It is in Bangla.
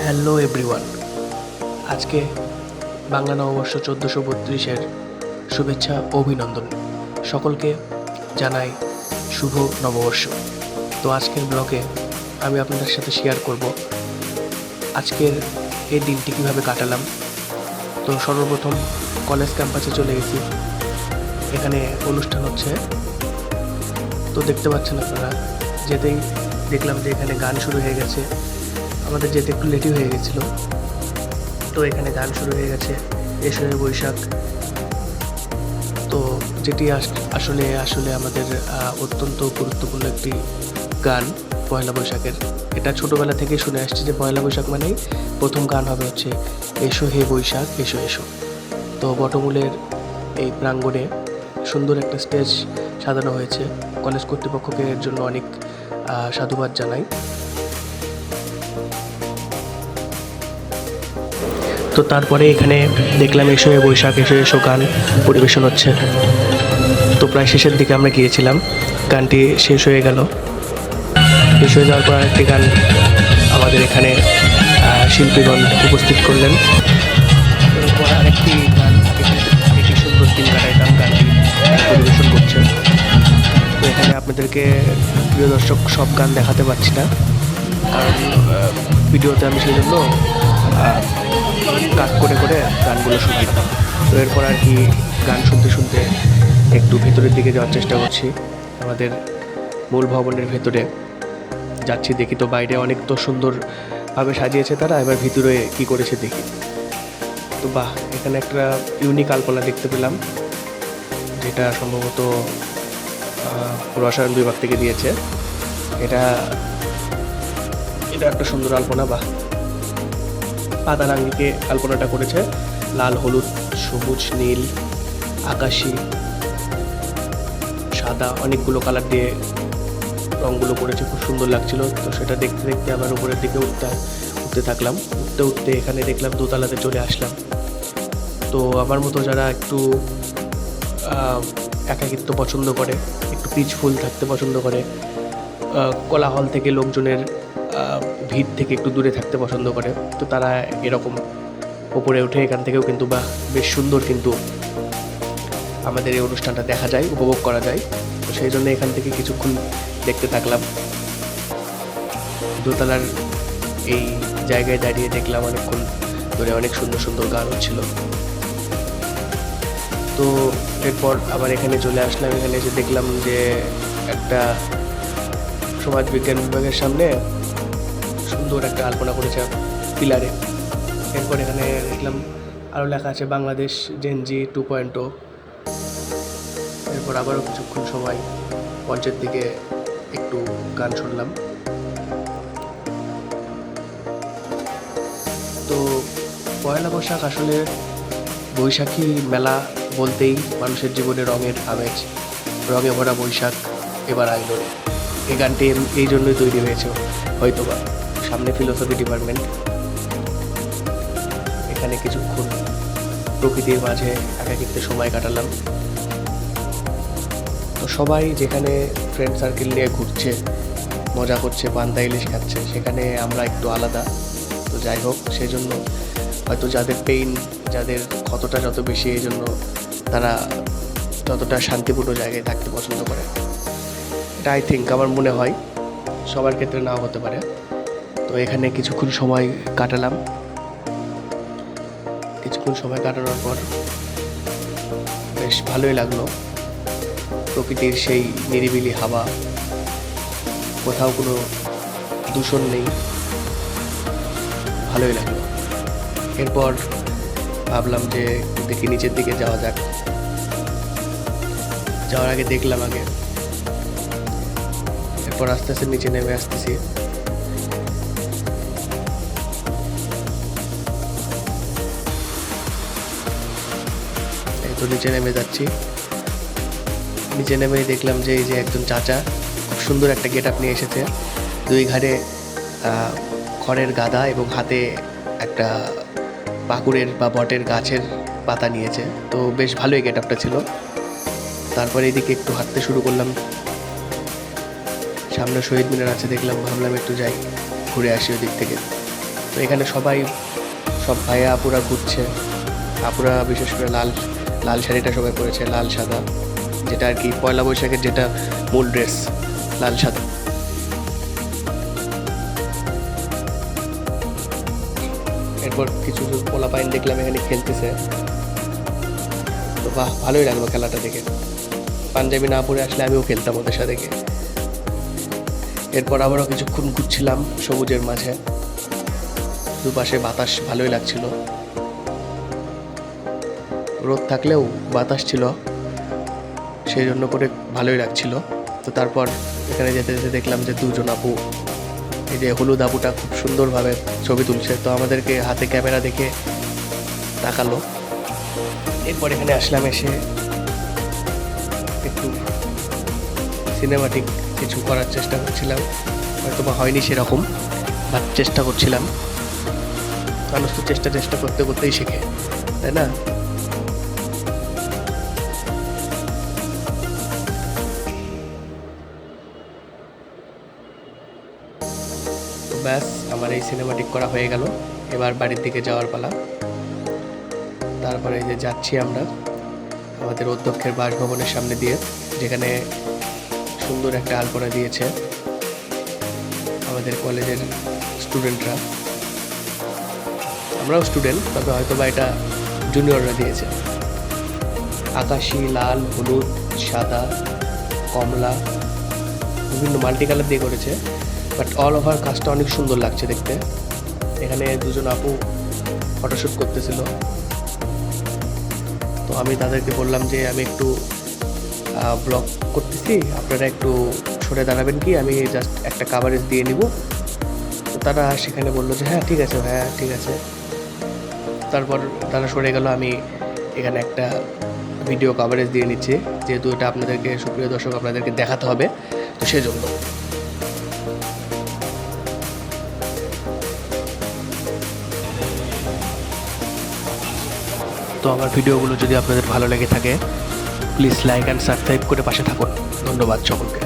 হ্যালো এভরিওয়ান, আজকে বাংলা নববর্ষ 1432-এর শুভেচ্ছা ও অভিনন্দন। সকলকে জানাই শুভ নববর্ষ। তো আজকের ব্লগে আমি আপনাদের সাথে শেয়ার করব আজকের এই দিনটি কীভাবে কাটালাম। তো সর্বপ্রথম কলেজ ক্যাম্পাসে চলে গেছি, এখানে অনুষ্ঠান হচ্ছে। তো দেখতে পাচ্ছেন আপনারা, যেতেই দেখলাম যে এখানে গান শুরু হয়ে গেছে। আমাদের যেতে একটু লেটই হয়ে গেছিলো, তো এখানে গান শুরু হয়ে গেছে এসো হে বৈশাখ। তো যেটি আসলে আসলে আমাদের অত্যন্ত গুরুত্বপূর্ণ একটি গান পয়লা বৈশাখের। এটা ছোটোবেলা থেকে শুনে আসছি যে পয়লা বৈশাখ মানেই প্রথম গান হবে হচ্ছে এসো হে বৈশাখ এসো এসো। তো বটমূলের এই প্রাঙ্গণে সুন্দর একটা স্টেজ সাজানো হয়েছে। কলেজ কর্তৃপক্ষকে এর জন্য অনেক সাধুবাদ জানাই। তো তারপরে এখানে দেখলাম এসো হে বৈশাখ এসো এসো গান পরিবেশন হচ্ছে। তো প্রায় শেষের দিকে আমরা গিয়েছিলাম, গানটি শেষ হয়ে গেল। শেষ হয়ে যাওয়ার পর আরেকটি গান আমাদের এখানে শিল্পীগণ উপস্থিত করলেন। এরপর আরেকটি গান একটি সুন্দর দিন কাটাইতাম গানটি পরিবেশন করছে। তো এখানে আপনাদেরকে প্রিয় দর্শক সব গান দেখাতে পারছি না, কারণ ভিডিওতে আমি সেই জন্য কাট করে করে গানগুলো শুনলাম। তো এরপর আর কি গান শুনতে শুনতে একটু ভেতরের দিকে যাওয়ার চেষ্টা করছি। আমাদের মূল ভবনের ভেতরে যাচ্ছি, দেখি তো বাইরে অনেক তো সুন্দরভাবে সাজিয়েছে তারা, এবার ভিতরে কি করেছে দেখি। তো বাহ, এখানে একটা ইউনিক আলপনা দেখতে পেলাম, যেটা সম্ভবত রসায়ন বিভাগ থেকে দিয়েছে। এটা একটা সুন্দর আলপনা। বাহ, পাতা রাঙ্গিকে আলপনাটা করেছে, লাল হলুদ সবুজ নীল আকাশি সাদা অনেকগুলো কালার দিয়ে রঙগুলো করেছে, খুব সুন্দর লাগছিল। তো সেটা দেখতে দেখতে আবার উপরের দিকে উঠতে থাকলাম। উঠতে এখানে দেখলাম দোতলাতে চলে আসলাম। তো আমার মতো যারা একটু একাকিত্ব পছন্দ করে, একটু পিসফুল থাকতে পছন্দ করে, কোলাহল থেকে লোকজনের ভিড় থেকে একটু দূরে থাকতে পছন্দ করে, তো তারা এরকম উপরে উঠে এখান থেকেও কিন্তু বেশ সুন্দর কিন্তু আমাদের এই অনুষ্ঠানটা দেখা যায়, উপভোগ করা যায়। তো সেই জন্য এখান থেকে কিছুক্ষণ দেখতে থাকলাম। দোতলার এই জায়গায় দাঁড়িয়ে দেখলাম অনেকক্ষণ ধরে অনেক সুন্দর সুন্দর গান হচ্ছিল। তো এরপর আবার এখানে চলে আসলাম। এখানে এসে দেখলাম যে একটা সমাজ বিজ্ঞান বিভাগের সামনে সুন্দর একটা আলপনা করেছে পিলারে। এরপর এখানে দেখলাম আরও লেখা আছে বাংলাদেশ জেনজি 2.0। এরপর আবারও কিছুক্ষণ সময় মঞ্চের দিকে একটু গান শুনলাম। তো পয়লা বৈশাখ আসলে বৈশাখী মেলা বলতেই মানুষের জীবনে রঙের আমেজ, রঙে ভরা বৈশাখ এবার আইলো রে। এই গানটি এই জন্যই তৈরি হয়েছে হয়তোবা। সামনে ফিলোসফি ডিপার্টমেন্ট, এখানে কিছুক্ষণ প্রকৃতির মাঝে একাকিত্বে সময় কাটালাম। তো সবাই যেখানে ফ্রেন্ড সার্কেল নিয়ে ঘুরছে, মজা করছে, পান্তা ইলিশ খাচ্ছে, সেখানে আমরা একটু আলাদা। তো যাই হোক, সেই জন্য হয়তো যাদের পেইন, যাদের ক্ষতটা যত বেশি, এই জন্য তারা ততটা শান্তিপূর্ণ জায়গায় থাকতে পছন্দ করে। এটা আই থিঙ্ক, আমার মনে হয় সবার ক্ষেত্রে নাও হতে পারে। তো এখানে কিছুক্ষণ সময় কাটালাম। কিছুক্ষণ সময় কাটানোর পর বেশ ভালোই লাগলো। প্রকৃতির সেই নিরিবিলি হাওয়া, কোথাও কোনো দূষণ নেই, ভালোই লাগলো। এরপর ভাবলাম যে দেখি নিচের দিকে যাওয়া যাক। যাওয়ার আগে দেখলাম আগে, এরপর আস্তে আস্তে নিচে নেমে আসতেছি। এই তো নিচে নেমে যাচ্ছি। নিচে নেমেই দেখলাম যে এই যে একজন চাচা খুব সুন্দর একটা গেট আপ নিয়ে এসেছে। দুই ঘাড়ে খড়ের গাদা এবং হাতে একটা পাকুড়ের বা বটের গাছের পাতা নিয়েছে। তো বেশ ভালোই গেট আপটা ছিল। তারপরে এদিকে একটু হাঁটতে শুরু করলাম। সামনে শহীদ মিনার আছে দেখলাম, ভাবলাম একটু যাই ঘুরে আসি ওই দিক থেকে। তো এখানে সবাই সব ভাইয়া আপুরা ঘুরছে। আপুরা বিশেষ করে লাল লাল শাড়িটা সবাই পরেছে, লাল সাদা, যেটা আর কি পয়লা বৈশাখের যেটা মূল ড্রেস, লাল সাদা। এরপর কিছু পোলাপাইন দেখলাম এখানে খেলতেছে, তো বাহ, ভালোই লাগলো খেলাটা দেখে। পাঞ্জাবি না পরে আসলে আমিও খেলতাম ওদের সাথে গিয়ে। এরপর আবারও কিছুক্ষণ ঘুরছিলাম সবুজের মাঝে, দুপাশে বাতাস ভালোই লাগছিল, রোদ থাকলেও বাতাস ছিল, সেই জন্য করে ভালোই লাগছিল। তো তারপর এখানে যেতে যেতে দেখলাম যে দুজন আপু, এই যে হলুদ আপুটা খুব সুন্দরভাবে ছবি তুলছে, তো আমাদেরকে হাতে ক্যামেরা দেখে তাকালো। এরপর এখানে আসলাম, এসে একটু সিনেমাটিক কিছু করার চেষ্টা করছিলাম, হয়তো বা হয়নি সেরকম, বাট চেষ্টা করছিলাম। মানুষ তো চেষ্টা করতে করতেই শেখে, তাই না? ব্যাস, আমার এই সিনেমাটিক করা হয়ে গেল। এবার বাড়ির দিকে যাওয়ার পালা। তারপরে এই যে যাচ্ছি আমরা আমাদের অধ্যক্ষের বাসভবনের সামনে দিয়ে, যেখানে সুন্দর একটা আলপনা দিয়েছে আমাদের কলেজের স্টুডেন্টরা। আমরাও স্টুডেন্ট, তবে হয়তো বা এটা জুনিয়ররা দিয়েছে। আকাশি, লাল, হলুদ, সাদা, কমলা, বিভিন্ন মাল্টি কালার দিয়ে করেছে, বাট অল ওভার কাজটা অনেক সুন্দর লাগছে দেখতে। এখানে দুজন আপু ফটোশ্যুট করতেছিল, তো আমি তাদেরকে বললাম যে আমি একটু ব্লগ করতেছি, আপনারা একটু সরে দাঁড়াবেন কি, আমি জাস্ট একটা কাভারেজ দিয়ে নিব। তো তারা সেখানে বললো যে হ্যাঁ ঠিক আছে ভাইয়া, ঠিক আছে। তারপর তারা সরে গেল, আমি এখানে একটা ভিডিও কাভারেজ দিয়ে নিচ্ছি, যেহেতু এটা আপনাদেরকে, সুপ্রিয় দর্শক, আপনাদেরকে দেখাতে হবে, তো সেজন্য। তো আমার ভিডিওগুলো যদি আপনাদের ভালো লেগে থাকে, প্লিজ লাইক অ্যান্ড সাবস্ক্রাইব করে পাশে থাকুন। ধন্যবাদ সকলকে।